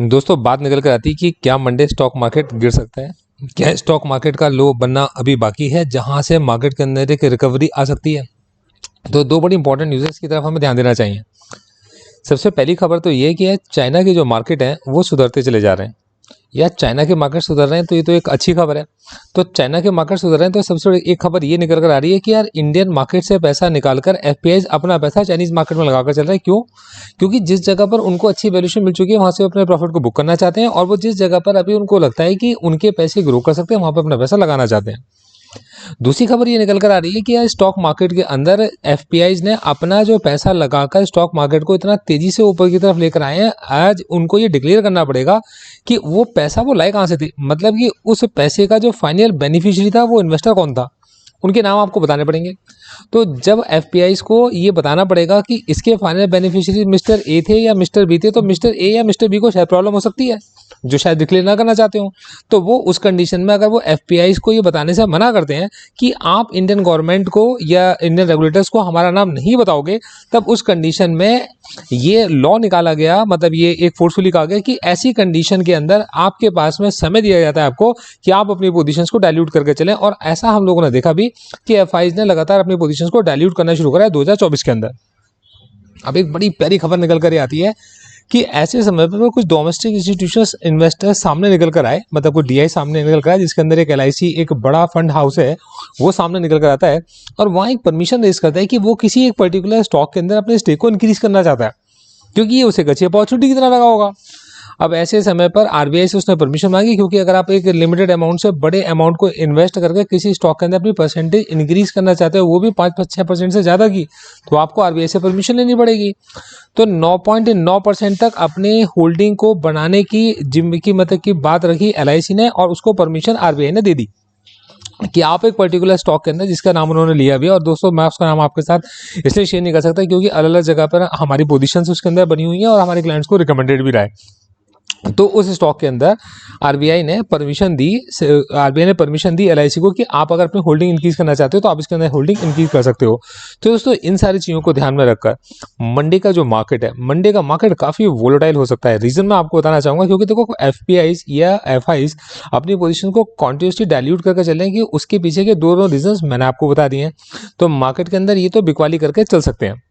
दोस्तों बात निकल कर आती है कि क्या मंडे स्टॉक मार्केट गिर सकता है। क्या स्टॉक मार्केट का लो बनना अभी बाकी है जहां से मार्केट के अंदर एक रिकवरी आ सकती है। तो दो बड़ी इंपॉर्टेंट न्यूज़ की तरफ हमें ध्यान देना चाहिए। सबसे पहली खबर तो ये कि चाइना की जो मार्केट है वो सुधरते चले जा रहे हैं। या चाइना के मार्केट सुधर रहे हैं तो ये तो एक अच्छी खबर है। तो चाइना के मार्केट सुधर रहे हैं तो सबसे बड़ी एक खबर ये निकल कर आ रही है कि यार इंडियन मार्केट से पैसा निकालकर एफपीआईज अपना पैसा चाइनीज मार्केट में लगाकर चल रहे हैं। क्यों? क्योंकि जिस जगह पर उनको अच्छी वैल्यूएशन मिल चुकी है वहां से अपने प्रॉफिट को बुक करना चाहते हैं, और वो जिस जगह पर अभी उनको लगता है कि उनके पैसे ग्रो कर सकते हैं वहां पर अपना पैसा लगाना चाहते हैं। दूसरी खबर ये निकल कर आ रही है कि यार स्टॉक मार्केट के अंदर एफपीआईज ने अपना जो पैसा लगाकर स्टॉक मार्केट को इतना तेजी से ऊपर की तरफ लेकर आए हैं। आज उनको ये डिक्लेयर करना पड़ेगा कि वो पैसा वो लाए कहाँ से थी, मतलब कि उस पैसे का जो फाइनल बेनिफिशियरी था वो इन्वेस्टर कौन था, उनके नाम आपको बताने पड़ेंगे। तो जब एफपीआईज को ये बताना पड़ेगा कि इसके फाइनल बेनिफिशियरी मिस्टर ए थे या मिस्टर बी थे, तो मिस्टर ए या मिस्टर बी को शायद प्रॉब्लम हो सकती है जो शायद डिक्लेयर ना करना चाहते हो। तो वो उस कंडीशन में अगर वो एफपीआईज को ये बताने से मना करते हैं कि आप इंडियन गवर्नमेंट को या इंडियन रेगुलेटर्स को हमारा नाम नहीं बताओगे, तब उस कंडीशन में ये लॉ निकाला गया, मतलब ये एक फोर्सफुली कहा गया कि ऐसी कंडीशन के अंदर आपके पास में समय दिया जाता है आपको कि आप अपनी पोजीशंस को डाइल्यूट करके चलें। और ऐसा हम लोगों ने देखा भी कि एफआईज ने लगातार अपनी पोजीशंस को डाइल्यूट करना शुरू करा है 2024 के अंदर। अब एक बड़ी प्यारी खबर निकल कर आती है कि ऐसे समय पर कुछ डोमेस्टिक इंस्टीट्यूशंस इन्वेस्टर्स सामने निकल कर आए, मतलब कोई डीआई सामने निकल कर आए जिसके अंदर एक एलआईसी एक बड़ा फंड हाउस है वो सामने निकल कर आता है और वहाँ एक परमिशन रेज करता है कि वो किसी एक पर्टिकुलर स्टॉक के अंदर अपने स्टेक को इंक्रीज करना चाहता है, क्योंकि ये उसे एक अच्छी अपॉर्चुनिटी की तरह लगा होगा। अब ऐसे समय पर आरबीआई से उसने परमिशन मांगी, क्योंकि अगर आप एक लिमिटेड अमाउंट से बड़े अमाउंट को इन्वेस्ट करके किसी स्टॉक के अंदर अपनी परसेंटेज इंक्रीज करना चाहते हो, वो भी 5-6% से ज़्यादा की, तो आपको आरबीआई से परमिशन लेनी पड़ेगी। तो 9.9% तक अपनी होल्डिंग को बनाने की मतलब की बात रखी एलआईसी ने, और उसको परमिशन आरबीआई ने दे दी कि आप एक पर्टिकुलर स्टॉक के अंदर, जिसका नाम उन्होंने लिया भी, और दोस्तों मैं उसका नाम आपके साथ इसलिए शेयर नहीं कर सकता क्योंकि अलग अलग जगह पर हमारी पोजीशंस उसके अंदर बनी हुई हैं और हमारे क्लाइंट्स को रिकमेंडेड भी रहा है। तो उस स्टॉक के अंदर आरबीआई ने परमिशन दी एलआईसी को कि आप अगर अपनी होल्डिंग इंक्रीज करना चाहते हो तो आप इसके अंदर होल्डिंग इंक्रीज कर सकते हो। तो दोस्तों इन सारी चीज़ों को ध्यान में रखकर मंडे का जो मार्केट है, मंडे का मार्केट काफ़ी वोलेटाइल हो सकता है। रीजन मैं आपको बताना चाहूँगा, क्योंकि देखो एफपीआईज या एफआईज अपनी पोजीशन को कॉन्टिन्यूसली डाइल्यूट करके चलेंगे, उसके पीछे के दो रीजन मैंने आपको बता दिए हैं। तो मार्केट के अंदर ये तो बिकवाली करके चल सकते हैं।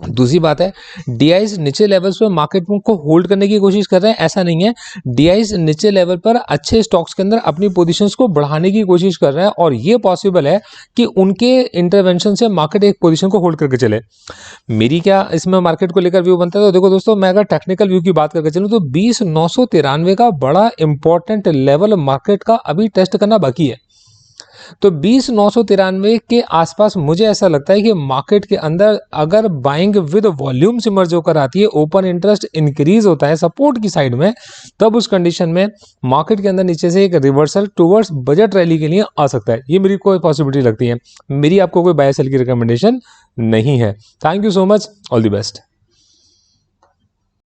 दूसरी बात है, डीआईज नीचे लेवल्स पर मार्केट को होल्ड करने की कोशिश कर रहे हैं, ऐसा नहीं है। डीआईज नीचे लेवल पर अच्छे स्टॉक्स के अंदर अपनी पोजीशंस को बढ़ाने की कोशिश कर रहे हैं, और ये पॉसिबल है कि उनके इंटरवेंशन से मार्केट एक पोजीशन को होल्ड करके चले। मेरी क्या इसमें मार्केट को लेकर व्यू बनता है, तो देखो दोस्तों, मैं अगर टेक्निकल व्यू की बात करके चलूँ तो 20,993 का बड़ा इंपॉर्टेंट लेवल मार्केट का अभी टेस्ट करना बाकी है। तो 20,993 के आसपास मुझे ऐसा लगता है कि मार्केट के अंदर अगर बाइंग विद वॉल्यूम्स इमर्ज होकर आती है, ओपन इंटरेस्ट इंक्रीज होता है सपोर्ट की साइड में, तब उस कंडीशन में मार्केट के अंदर नीचे से एक रिवर्सल टुवर्ड्स बजट रैली के लिए आ सकता है। ये मेरी कोई पॉसिबिलिटी लगती है। मेरी आपको कोई बाय सेल की रिकमेंडेशन नहीं है। Thank you so much, all the best.